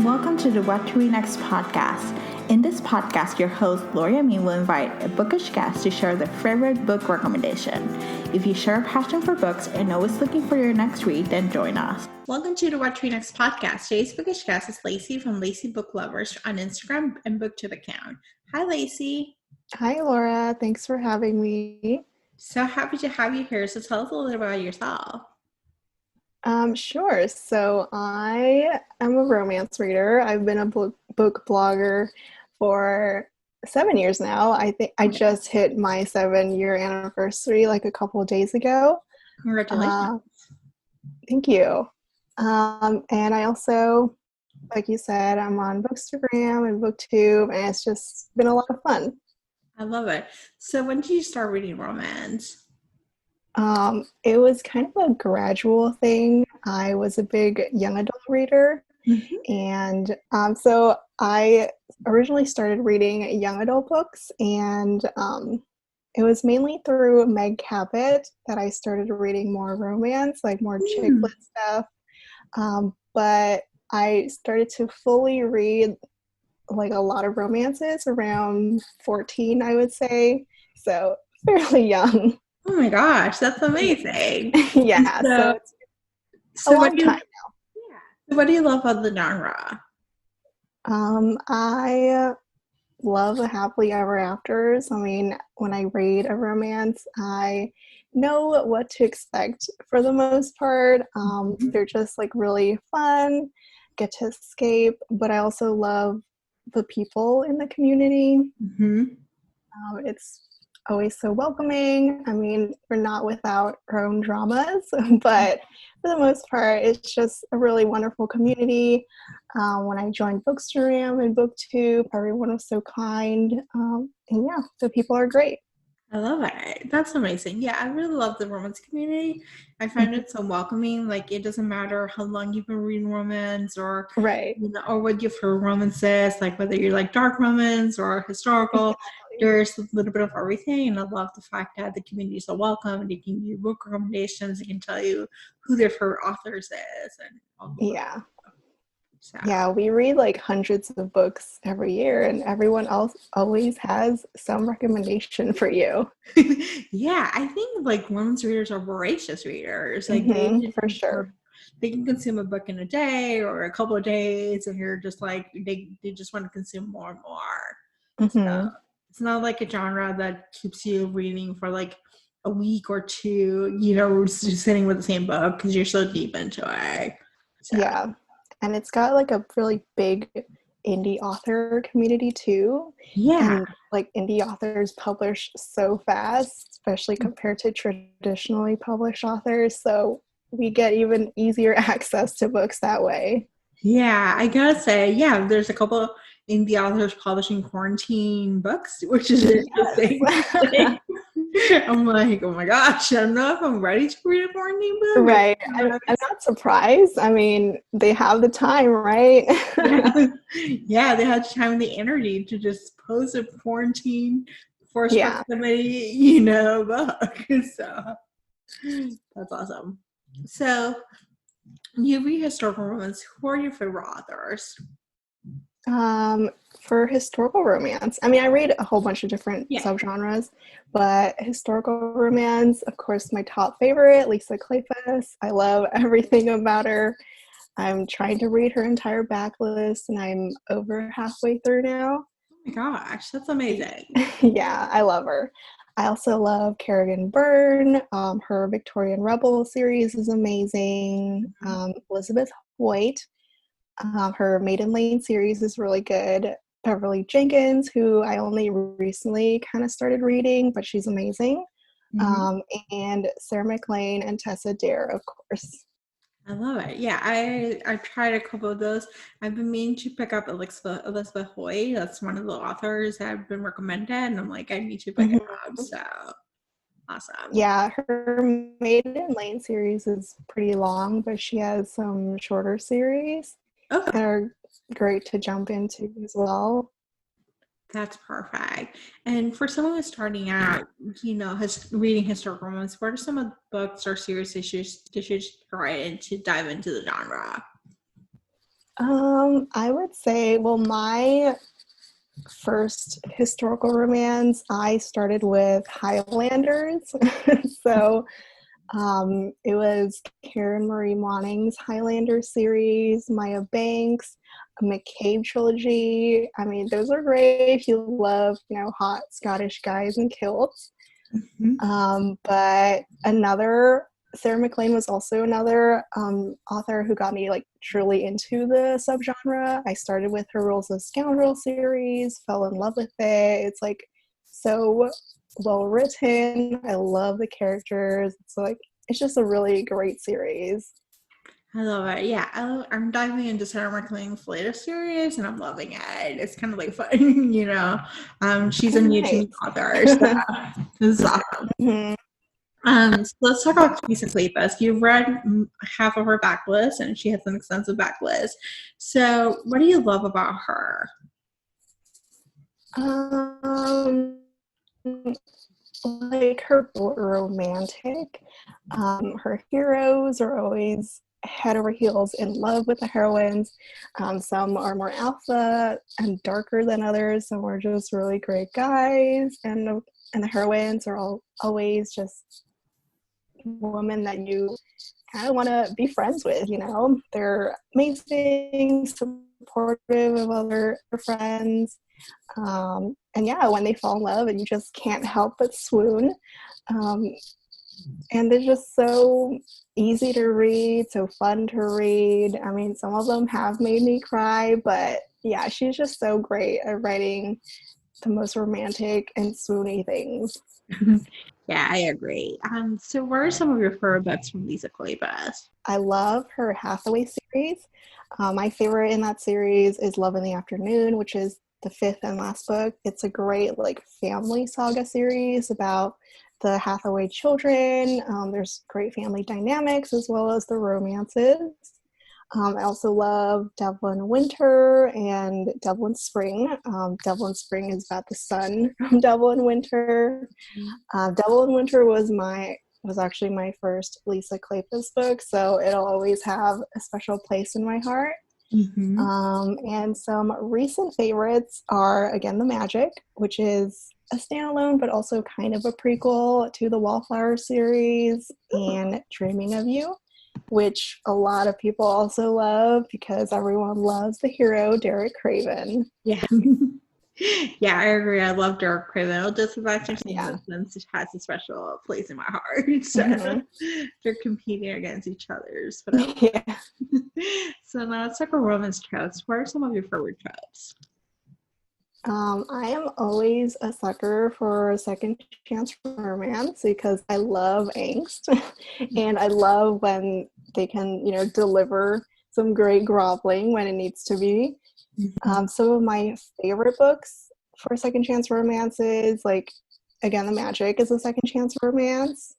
and welcome to the What to Read Next podcast. In this podcast, your host, Gloria Me, will invite a bookish guest to share their favorite book recommendation. If you share a passion for books and always looking for your next read, then join us. Welcome to the What to Read Next podcast. Today's bookish guest is Lacey from Lacey Book Lovers on Instagram and BookTube account. Hi, Lacey. Hi, Laura. Thanks for having me. So happy to have you here. So tell us a little bit about yourself. Sure. So I am a romance reader. I've been a book blogger for 7 years now. I think I just hit my 7-year anniversary like a couple of days ago. Congratulations. Thank you. And I also, like you said, I'm on Bookstagram and BookTube, and it's just been a lot of fun. I love it. So when did you start reading romance? It was kind of a gradual thing. I was a big young adult reader, and so I originally started reading young adult books, and it was mainly through Meg Cabot that I started reading more romance, like more chick lit stuff. But I started to fully read like a lot of romances around 14, I would say, so fairly young. Oh my gosh, that's amazing. Yeah, so it's a long time now. Yeah. So what do you love about the genre? I love the happily ever afters. I mean, when I read a romance, I know what to expect for the most part. They're just like really fun, get to escape, but I also love the people in the community. It's always so welcoming. I mean, we're not without our own dramas, but for the most part, it's just a really wonderful community. When I joined Bookstagram and BookTube, everyone was so kind. And yeah, the people are great. I love it. That's amazing. Yeah, I really love the romance community. I find it so welcoming. Like, it doesn't matter how long you've been reading romance or right, or what your favorite romance is, like whether you like dark romance or historical. Exactly. There's a little bit of everything, and I love the fact that the community is so welcome. They can give you book recommendations. They can tell you who their favorite authors is, and all yeah. So. Yeah, we read like hundreds of books every year, and everyone else always has some recommendation for you. Yeah, I think like women's readers are voracious readers. Like for sure. They can consume a book in a day or a couple of days, and you're just like they just want to consume more and more. So it's not like a genre that keeps you reading for like a week or two, just sitting with the same book because you're so deep into it. So. Yeah. And it's got like a really big indie author community too. Yeah. And like indie authors publish so fast, especially compared to traditionally published authors. So we get even easier access to books that way. Yeah, I gotta say, yeah, there's a couple of indie authors publishing quarantine books, which is interesting. Yes. I'm like, oh my gosh, I don't know if I'm ready to read a quarantine book. Right. I'm not surprised. I mean, they have the time, right? Yeah, they have the time and the energy to just post a quarantine forced proximity, book. So that's awesome. So you read historical romance. Who are your favorite authors? For historical romance, I mean, I read a whole bunch of different subgenres, but historical romance, of course, my top favorite, Lisa Kleypas. I love everything about her. I'm trying to read her entire backlist, and I'm over halfway through now. Oh my gosh, that's amazing. Yeah, I love her. I also love Kerrigan Byrne. Her Victorian Rebel series is amazing. Elizabeth Hoyt. Her Maiden Lane series is really good. Beverly Jenkins, who I only recently kind of started reading, but she's amazing. And Sarah MacLean and Tessa Dare, of course. I love it. Yeah, I tried a couple of those. I've been meaning to pick up Elizabeth Hoyt. That's one of the authors that have been recommended, and I'm like, I need to pick it up. So awesome. Yeah, her Maiden Lane series is pretty long, but she has some shorter series that are great to jump into as well. That's perfect. And for someone who's starting out, reading historical romance, what are some of the books or series they should try to dive into the genre? I would say, well, my first historical romance, I started with Highlanders. So it was Karen Marie Monning's Highlander series, Maya Banks, a McCabe trilogy. I mean, those are great if you love, hot Scottish guys in kilts. Mm-hmm. But another, Sarah MacLean was also another author who got me like truly into the subgenre. I started with her Rules of Scoundrel series, fell in love with it. It's like so well written. I love the characters. It's just a really great series. I love it. Yeah, I'm diving into Sarah MacLean's latest series, and I'm loving it. It's kind of like fun, She's a new to me Nice. author, so this is awesome. Mhm. So let's talk about Kleypas. You've read half of her backlist, and she has an extensive backlist. So, what do you love about her? Like her romantic. Her heroes are always head over heels in love with the heroines. Some are more alpha and darker than others. Some are just really great guys, and the heroines are always just women that you kind of want to be friends with. They're amazing, supportive of other friends. And yeah, when they fall in love, and you just can't help but swoon. And they're just so easy to read, so fun to read. I mean, some of them have made me cry, but yeah, she's just so great at writing the most romantic and swoony things. Yeah, I agree. So what are some of your favorite books from Lisa Kleypas? I love her Hathaway series. My favorite in that series is Love in the Afternoon, which is the fifth and last book. It's a great family saga series about the Hathaway children. There's great family dynamics as well as the romances. I also love Devlin Winter and Devlin Spring. Devlin Spring is about the son from Devlin Winter. Devlin Winter was actually my first Lisa Kleypas book, so it'll always have a special place in my heart. Mm-hmm. And some recent favorites are, again, The Magic, which is a standalone, but also kind of a prequel to the Wallflower series, and Dreaming of You, which a lot of people also love because everyone loves the hero, Derek Craven. Yeah. Yeah, I agree. I love Derek Craven. Just about your Yeah. since it has a special place in my heart. So they're competing against each other's. But Yeah. So now let's talk about romance tropes. What are some of your favorite tropes? I am always a sucker for second chance romance because I love angst and I love when they can, deliver some great groveling when it needs to be. Some of my favorite books for second chance romances, again, The Magic is a second chance romance.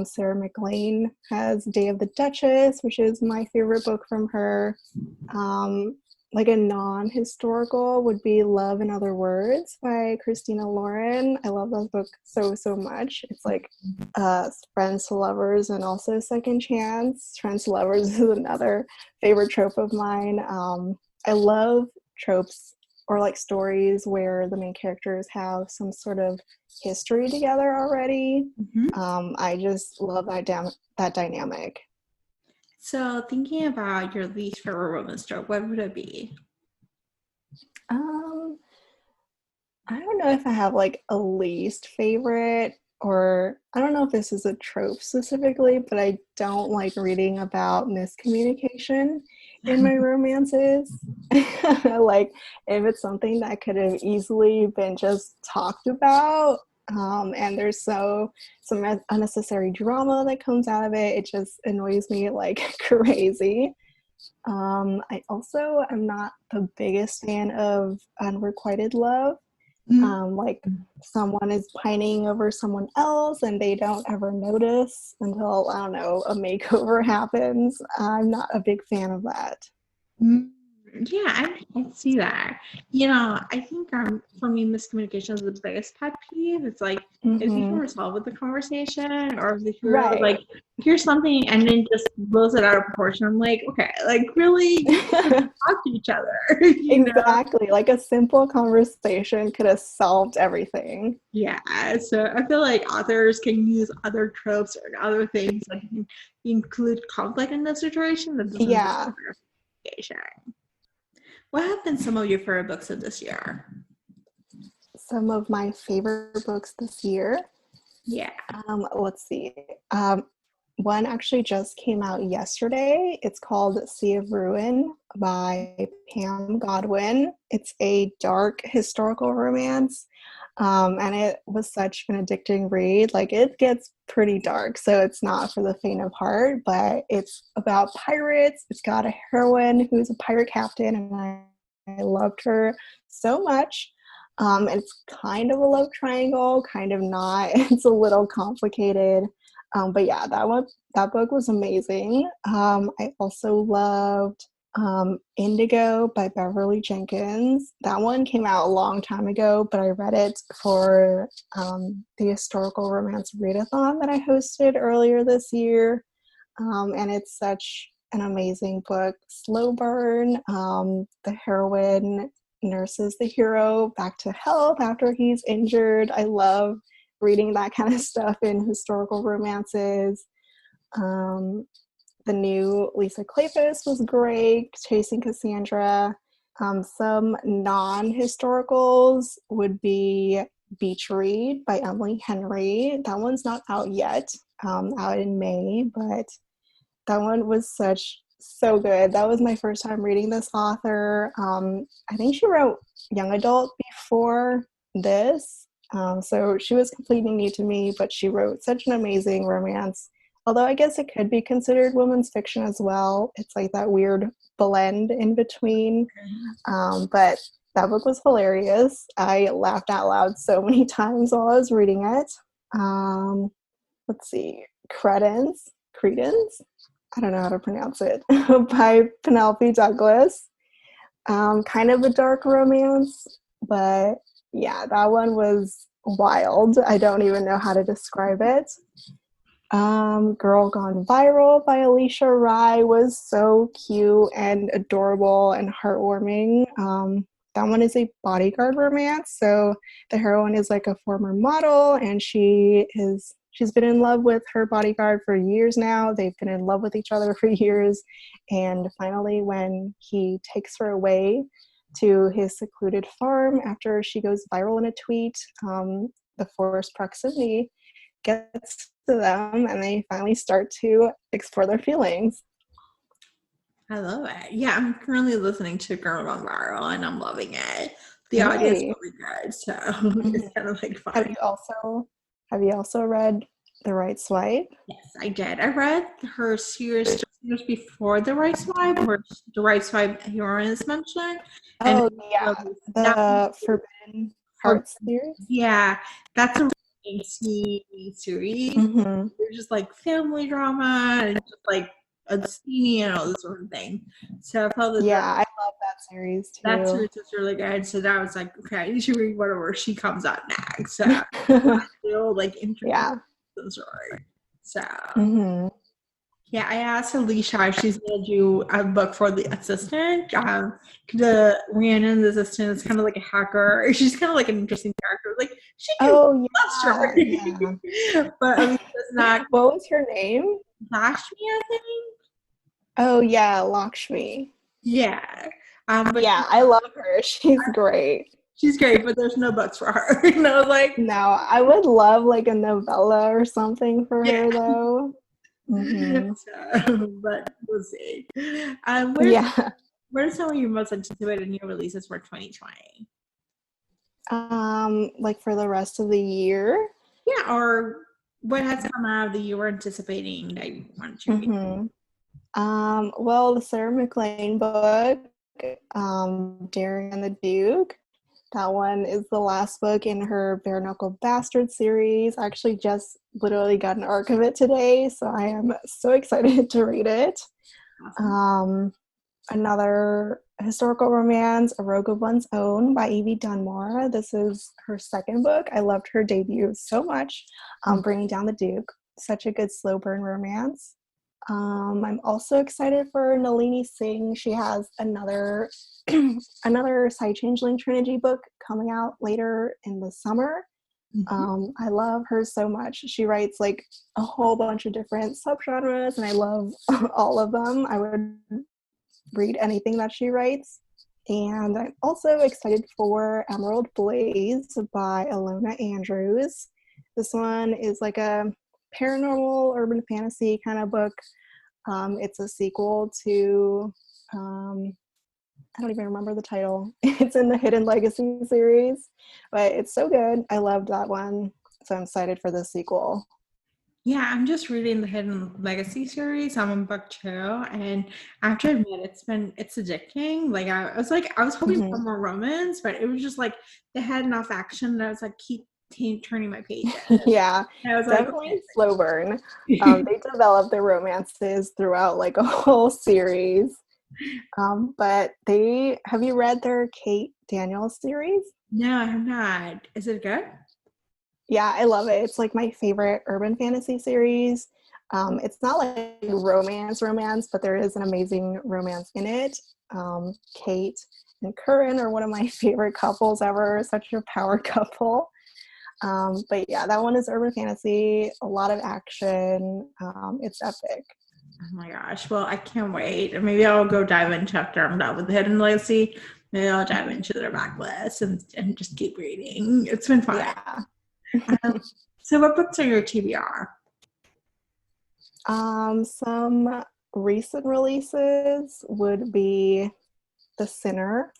Sarah MacLean has Day of the Duchess, which is my favorite book from her. A non-historical would be Love in Other Words by Christina Lauren. I love that book so, so much. It's friends to lovers and also second chance. Friends to lovers is another favorite trope of mine. I love tropes or stories where the main characters have some sort of history together already. I just love that dynamic. So thinking about your least favorite romance trope, what would it be? I don't know if I have a least favorite, or I don't know if this is a trope specifically, but I don't like reading about miscommunication in my romances. If it's something that could have easily been just talked about, and there's some unnecessary drama that comes out of it, it just annoys me like crazy. I also am not the biggest fan of unrequited love. Someone is pining over someone else and they don't ever notice until, I don't know, a makeover happens. I'm not a big fan of that. Yeah, I see that. You know, I think for me, miscommunication is the biggest pet peeve. It's like if you can Mm-hmm. resolve with the conversation, or if the hero like Right. hears something and then just blows it out of proportion. I'm like, okay, like really, you guys talk to each other, you know? Exactly. Like a simple conversation could have solved everything. Yeah. So I feel like authors can use other tropes or other things like include conflict in the situation that doesn't just Yeah. clarification. What have been some of your favorite books of this year? Some of my favorite books this year. Yeah. Let's see. One actually just came out yesterday. It's called Sea of Ruin by Pam Godwin. It's a dark historical romance. And it was such an addicting read. Like, it gets pretty dark, so it's not for the faint of heart, but it's about pirates. It's got a heroine who's a pirate captain, and I loved her so much. It's kind of a love triangle, kind of not. It's a little complicated. But yeah, that book was amazing. I also loved Indigo by Beverly Jenkins. That one came out a long time ago, but I read it for the historical romance readathon that I hosted earlier this year. And it's such an amazing book. Slow burn. The heroine nurses the hero back to health after he's injured. I love reading that kind of stuff in historical romances. The new Lisa Kleypas was great, Chasing Cassandra. Some non-historicals would be Beach Read by Emily Henry. That one's not out yet, out in May, but that one was so good. That was my first time reading this author. I think she wrote young adult before this, so she was completely new to me, but she wrote such an amazing romance. Although I guess it could be considered women's fiction as well. It's like that weird blend in between. But that book was hilarious. I laughed out loud so many times while I was reading it. Let's see. Credence? I don't know how to pronounce it. By Penelope Douglas. Kind of a dark romance, but yeah, that one was wild. I don't even know how to describe it. Girl Gone Viral by Alicia Rye was so cute and adorable and heartwarming. That one is a bodyguard romance. So the heroine is like a former model, and she's been in love with her bodyguard for years now. They've been in love with each other for years. And finally, when he takes her away to his secluded farm after she goes viral in a tweet, the forced proximity gets to them, and they finally start to explore their feelings. I love it. Yeah, I'm currently listening to Girl Gone Viral and I'm loving it. The audio is Nice. really good, so it's Mhm. kind of like Have fun. you also have you also read The Right Swipe? Yes, I did. I read her series years before The Right Swipe, where The Right Swipe heroine is mentioned, and Oh yeah, that the Forbidden for Hearts series. yeah, that's a really sweet series. Mm-hmm. There's just like family drama and just like a steamy and all this sort of thing. So I felt that Yeah, I love that series that too. series is really good. So that was like, okay, you should read whatever she comes out next. So I feel like interested Yeah. in the story. So Mm-hmm. yeah, I asked Alicia if she's gonna do a book for the assistant. The Rhiannon's assistant is kind of like a hacker. She's kind of like an interesting character. Like she can Oh love yeah, yeah. story, but Alicia's not What was her name? Lashmi, I think. Oh yeah, Lakshmi. Yeah, but Yeah, I love her. She's great. she's great, but there's no books for her. And I was like, No, I would love like a novella or something for yeah. her though. Mm-hmm. So, but we'll see. Yeah. What are some of your most anticipated new releases for 2020? Like for the rest of the year. Yeah, or what has come out that you were anticipating that you wanted to read? Mm-hmm. Well, the Sarah McLean book, Daring and the Duke. That one is the last book in her Bare Knuckle Bastard series. I actually just literally got an arc of it today, so I am so excited to read it. Awesome. another historical romance, A Rogue of One's Own by Evie Dunmore. This is her second book. I loved her debut so much. Bringing Down the Duke. Such a good slow burn romance. I'm also excited for Nalini Singh. She has another another Side Changeling Trilogy book coming out later in the summer. I love her so much. She writes like a whole bunch of different subgenres, and I love all of them. I would read anything that she writes. And I'm also excited for Emerald Blaze by Alona Andrews. This one is like a paranormal urban fantasy kind of book. It's a sequel to I don't even remember the title. It's in the Hidden Legacy series, but it's so good. I loved that one, so I'm excited for the sequel. Yeah, I'm just reading the Hidden Legacy series. I'm on book 2, and after a minute, it's addicting. Like I was hoping for more romance, but it was just like they had enough action that I was like keep turning my pages. Yeah, I was definitely like, slow burn. They develop their romances throughout like a whole series. But have you read their Kate Daniels series? no, I have not. Is it good? Yeah, I love it. It's like my favorite urban fantasy series. It's not like romance, but there is an amazing romance in it. Kate and Curran are one of my favorite couples ever. Such a power couple. But yeah, that one is urban fantasy, a lot of action. It's epic. Oh my gosh. Well, I can't wait. Maybe I'll go dive into after I'm done with the Hidden Legacy. Maybe I'll dive into their backlist and just keep reading. It's been fun. Yeah. So what books are your TBR? Some recent releases would be The Sinner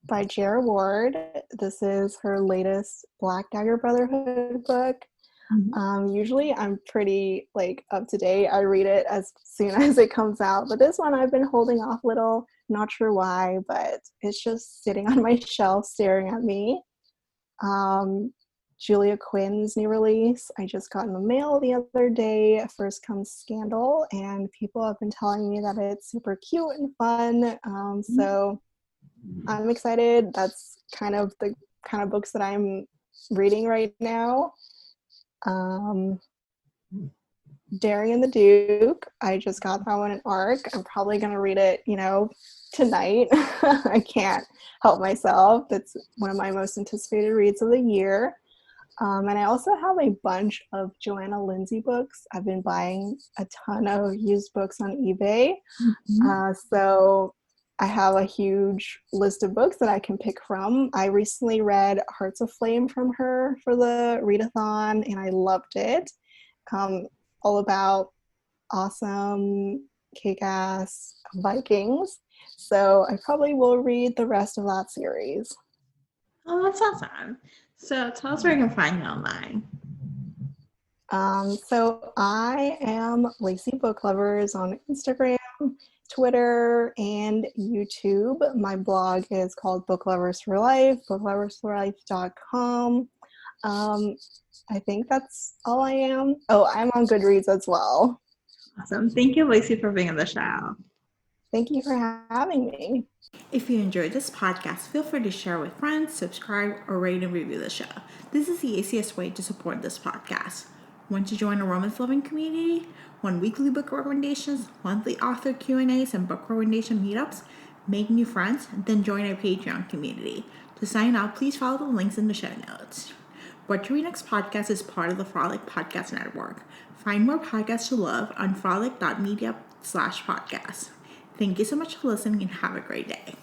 by J.R. Ward. This is her latest Black Dagger Brotherhood book. Usually I'm pretty like up to date. I read it as soon as it comes out, but this one I've been holding off a little, not sure why, but it's just sitting on my shelf staring at me. Julia Quinn's new release I just got in the mail the other day. First Comes Scandal, and people have been telling me that it's super cute and fun. So I'm excited. That's kind of the kind of books that I'm reading right now. Daring and the Duke, I just got that one in ARC. I'm probably gonna read it, tonight. I can't help myself. It's one of my most anticipated reads of the year. And I also have a bunch of Joanna Lindsay books. I've been buying a ton of used books on eBay. So I have a huge list of books that I can pick from. I recently read Hearts of Flame from her for the readathon, and I loved it. All about awesome, kick-ass Vikings. So I probably will read the rest of that series. Oh, that's awesome. So tell us where you can find you online. So I am Lacey Book Lovers on Instagram, Twitter, and YouTube. My blog is called Book Lovers for Life, bookloversforlife.com. I think that's all I am. Oh, I'm on Goodreads as well. Awesome. Thank you, Lacey, for being on the show. Thank you for having me. If you enjoyed this podcast, feel free to share with friends, subscribe, or rate and review the show. This is the easiest way to support this podcast. Want to join a romance-loving community? Want weekly book recommendations, monthly author Q&As, and book recommendation meetups? Make new friends? Then join our Patreon community. To sign up, please follow the links in the show notes. What to Read Next podcast is part of the Frolic Podcast Network. Find more podcasts to love on frolic.media/podcast. Thank you so much for listening and have a great day.